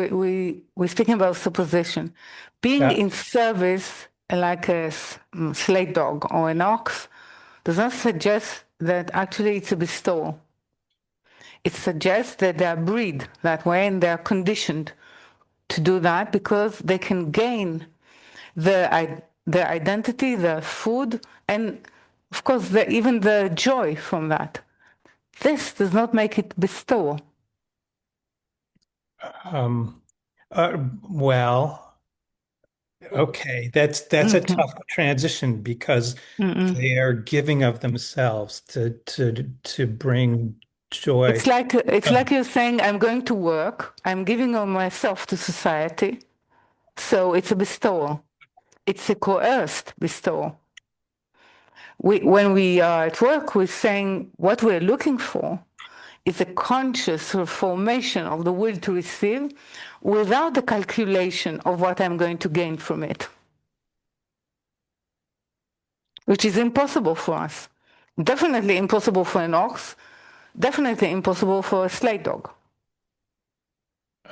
we're speaking about supposition. Being Yeah. in service like a sled dog or an ox does not suggest that actually it's a bestowal. It suggests that they are bred that way and they are conditioned to do that because they can gain their identity, their food, and of course even the joy from that. This does not make it bestowal. Um, well, okay, that's a Mhm. tough transition because Mm-mm. they are giving of themselves to bring joy. It's like you're saying, I'm going to work, I'm giving of myself to society, so it's a bestowal. It's a coerced bestowal. When we are at work, we're saying what we're looking for is a conscious reformation of the will to receive without the calculation of what I'm going to gain from it, which is impossible for us. Definitely impossible for an ox, definitely impossible for a sled dog.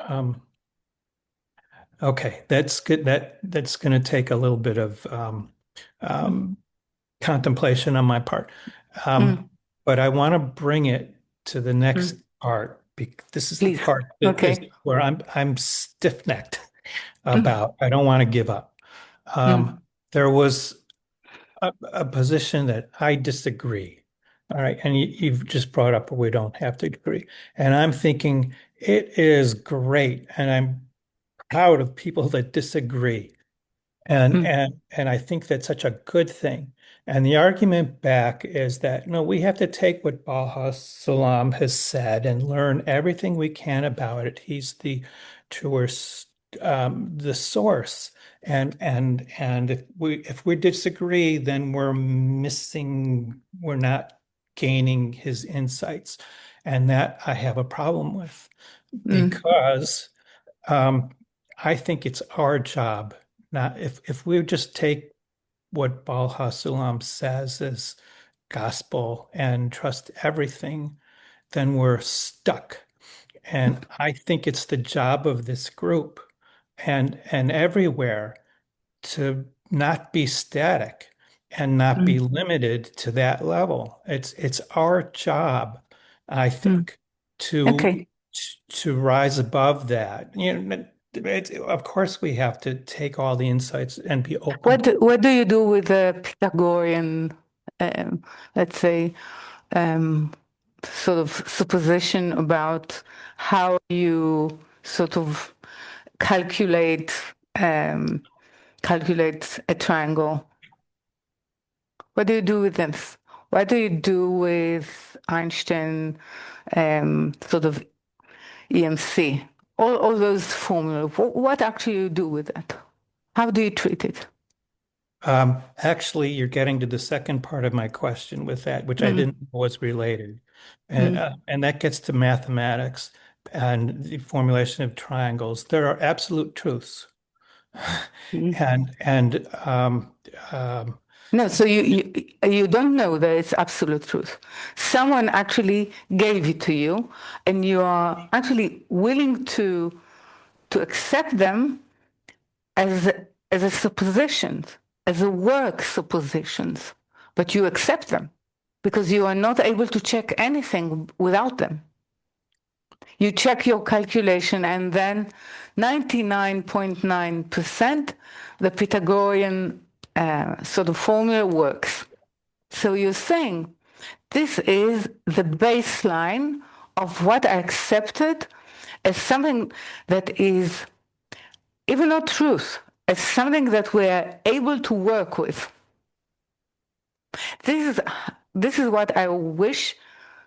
Um, okay, that's good. That's going to take a little bit of um, contemplation on my part. Um, Mm, but I want to bring it to the next mm. part. This is the Please. part that is Okay. where I'm stiff-necked Mm, about. I don't want to give up. mm, There was a position that I disagree. All right, and you've just brought up we don't have to agree. And I'm thinking it is great, and I'm proud of people that disagree. And mm, and and I think that's such a good thing. And the argument back is that no, we have to take what Baal HaSulam has said and learn everything we can about it. He's the truest, the source. And if we disagree, then we're missing, we're not gaining his insights. And that I have a problem with mm, because um, I think it's our job. Not if we just take what Baal HaSulam says as gospel and trust everything, then we're stuck. And I think it's the job of this group and everywhere to not be static and not be mm, limited to that level. It's our job, I mm. think, to Okay. to rise above that. Of course, we have to take all the insights and be open. What do you do with the Pythagorean, um, let's say, um, sort of supposition about how you sort of calculate um, calculate a triangle? What do you do with this? What do you do with Einstein, sort of EMC? All those formulas. What actually you do with that? How do you treat it? Actually, you're getting to the second part of my question with that, which I Mm, didn't know was related, mm, and that gets to mathematics and the formulation of triangles. There are absolute truths, mm. and um, No, so you don't know that it's absolute truth. Someone actually gave it to you, and you are actually willing to accept them as as a supposition, as a work suppositions, but you accept them because you are not able to check anything without them. You check your calculation, and then 99.9% the Pythagorean sort of formula works. So you're saying this is the baseline of what I accepted as something that is even not truth, as something that we're able to work with. This is this is what I wish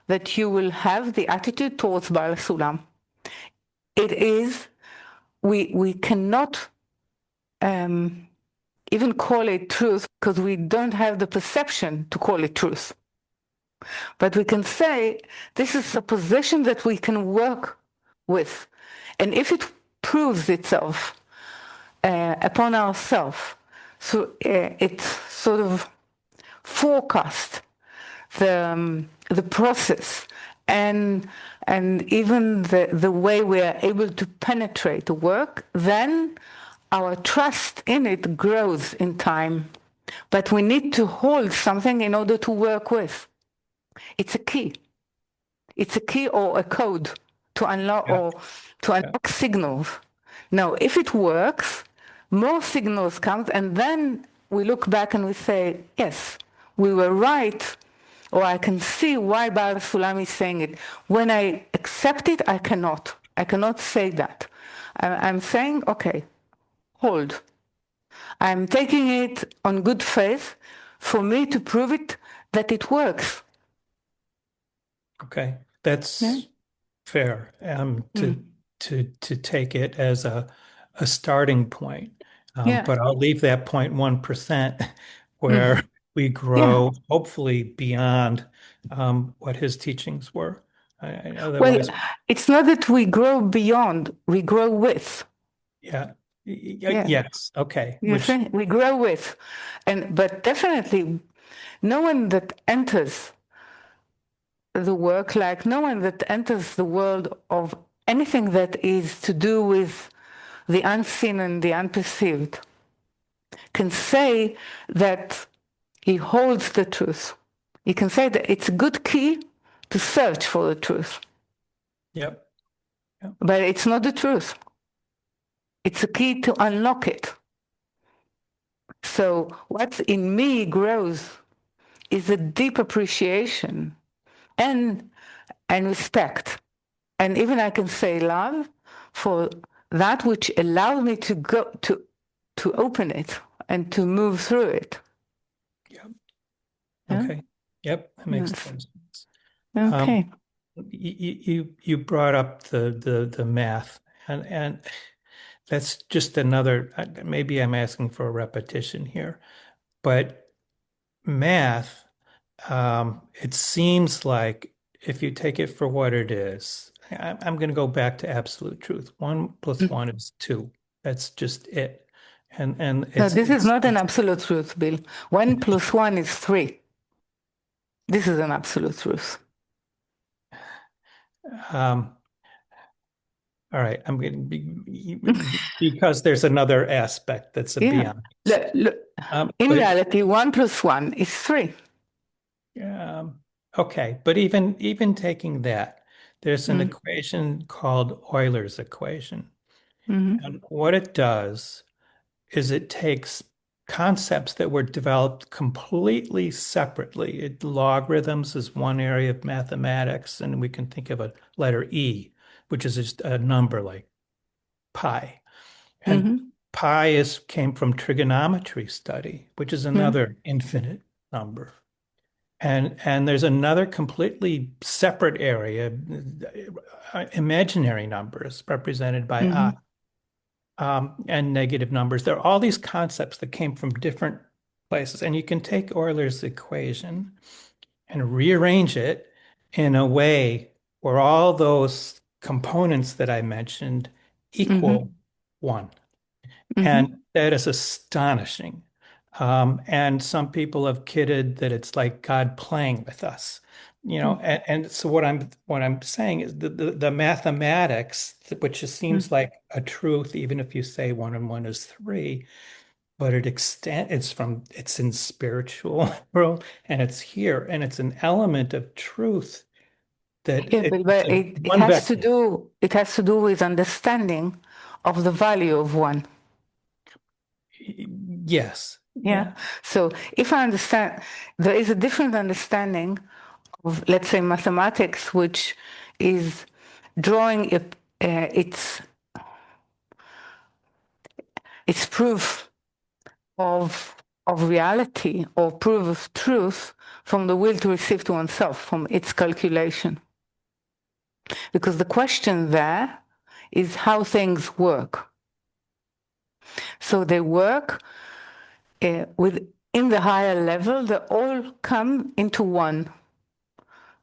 that you will have the attitude towards Baal HaSulam. It is we cannot um, even call it truth because we don't have the perception to call it truth. But we can say this is a position that we can work with. And if it proves itself upon ourselves, so it sort of forecast the process and even the way we are able to penetrate the work, then our trust in it grows in time. But we need to hold something in order to work with. It's a key. It's a key or a code to unlock signals. Now, if it works, more signals come, and then we look back and we say, yes, we were right, or I can see why Baal HaSulam is saying it. When I accept it, I cannot. I cannot say that. I'm saying, okay, hold. I'm taking it on good faith for me to prove it that it works. Okay, that's fair. To take it as a starting point, but I'll leave that 0.1% where we grow, hopefully beyond what his teachings were. Otherwise, well, it's not that we grow beyond; we grow with. Yes. Okay. You see, we grow with, but definitely, no one that enters the work, like no one that enters the world of anything that is to do with the unseen and the unperceived, can say that he holds the truth. He can say that it's a good key to search for the truth. Yep. But it's not the truth. It's a key to unlock it. So what's in me grows is a deep appreciation and respect. And even I can say love for that which allowed me to go to open it and to move through it. Yep. Okay. Yep. That makes sense. Okay. You brought up the math, and that's just another, maybe I'm asking for a repetition here, but math, it seems like if you take it for what it is, I'm going to go back to absolute truth. 1 + 1 is 2. That's just it. And no, this is not an absolute truth, Bill. 1 + 1 is 3. This is an absolute truth. All right, I'm going to be because there's another aspect that's a beyond. Look, in reality, 1 + 1 is 3. Okay, but even taking that, there's an equation called Euler's equation. And what it does is it takes concepts that were developed completely separately. Logarithms is one area of mathematics, and we can think of a letter E, which is just a number like pi. And pi came from trigonometry study, which is another infinite number. And there's another completely separate area, imaginary numbers represented by I, and negative numbers. There are all these concepts that came from different places. And you can take Euler's equation and rearrange it in a way where all those components that I mentioned equal 1. And that is astonishing. And some people have kidded that it's like God playing with us, and so what I'm saying is the mathematics, which just seems like a truth, even if you say 1 and 1 is 3, but it's in spiritual world, and it's here, and it's an element of truth that but it has to do with understanding of the value of 1. Yes. Yeah. So if I understand, there is a different understanding of, let's say, mathematics, which is drawing its proof of reality or proof of truth from the will to receive to oneself, from its calculation. Because the question there is how things work. So they work within the higher level, they all come into 1,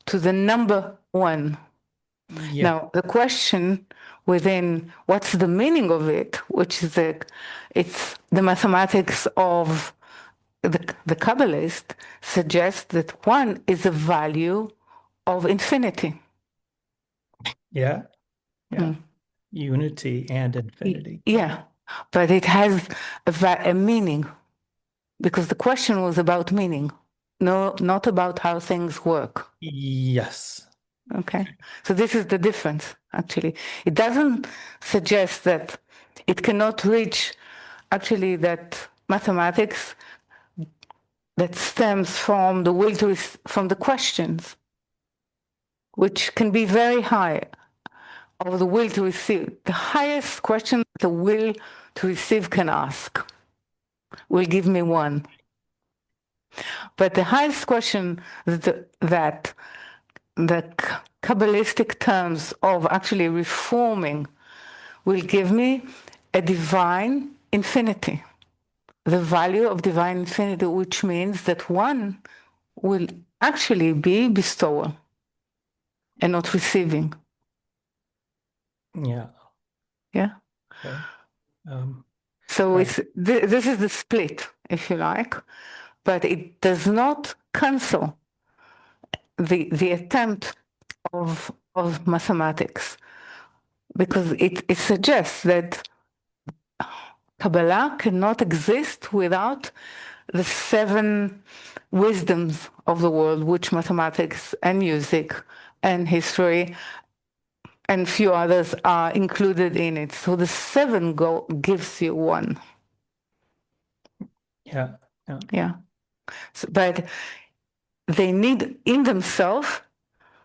to the number 1. Yeah. Now, the question within what's the meaning of it, which is it's the mathematics of the Kabbalist, suggests that 1 is a value of infinity. Yeah. Yeah. Mm. Unity and infinity. Yeah, but it has a meaning because the question was about meaning, no, not about how things work. Yes. Okay, so this is the difference. Actually, it doesn't suggest that it cannot reach. Actually, that mathematics that stems from the will to from the questions, which can be very high, of the will to receive. The highest question the will to receive can ask will give me one. But the highest question that the Kabbalistic terms of actually reforming will give me a divine infinity, the value of divine infinity, which means that one will actually be bestowal and not receiving. Yeah. Yeah. Okay. Um, So uh, this is the split, if you like, but it does not cancel the attempt of mathematics because it suggests that Kabbalah cannot exist without the seven wisdoms of the world, which mathematics and music and history and few others are included in it. So the seven gives you one. yeah. Yeah. Yeah. So, but they need in themselves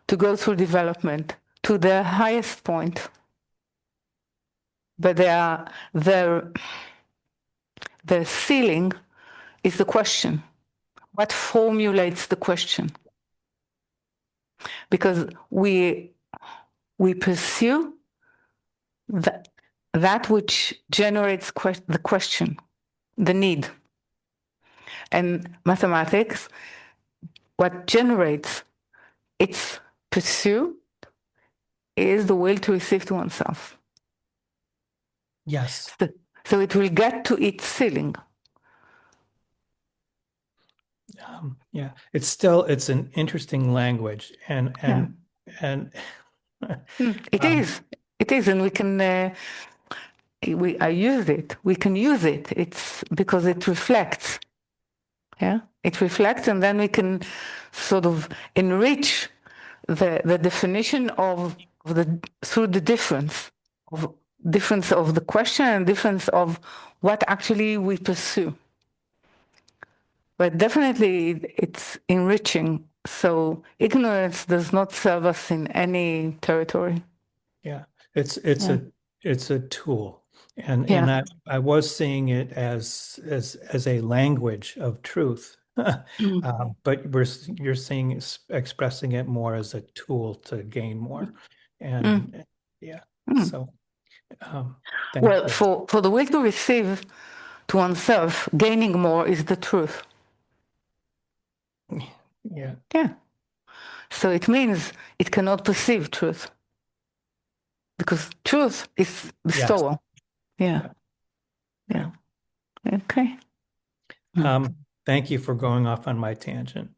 to go through development to their highest point. But their ceiling is the question. What formulates the question? Because we pursue that which generates the question, the need. And mathematics, what generates its pursuit is the will to receive to oneself. Yes. So it will get to its ceiling. Yeah. It's an interesting language Yeah. and It um, is. It is, and we can. I use it. We can use it. It's because it reflects. Yeah, it reflects, and then we can sort of enrich the definition of the through the difference of the question and difference of what actually we pursue. But definitely, it's enriching. So ignorance does not serve us in any territory. yeah, it's Yeah, a tool, and yeah, I was seeing it as a language of truth, mm. but you're seeing expressing it more as a tool to gain more, Mm. and yeah, Mm. so thank Well, you. for the will to receive to oneself, gaining more is the truth. Yeah, Yeah. So it means it cannot perceive truth because truth is yes, bestowal. Yeah. yeah, Yeah. yeah. Okay. Mm. Thank you for going off on my tangent.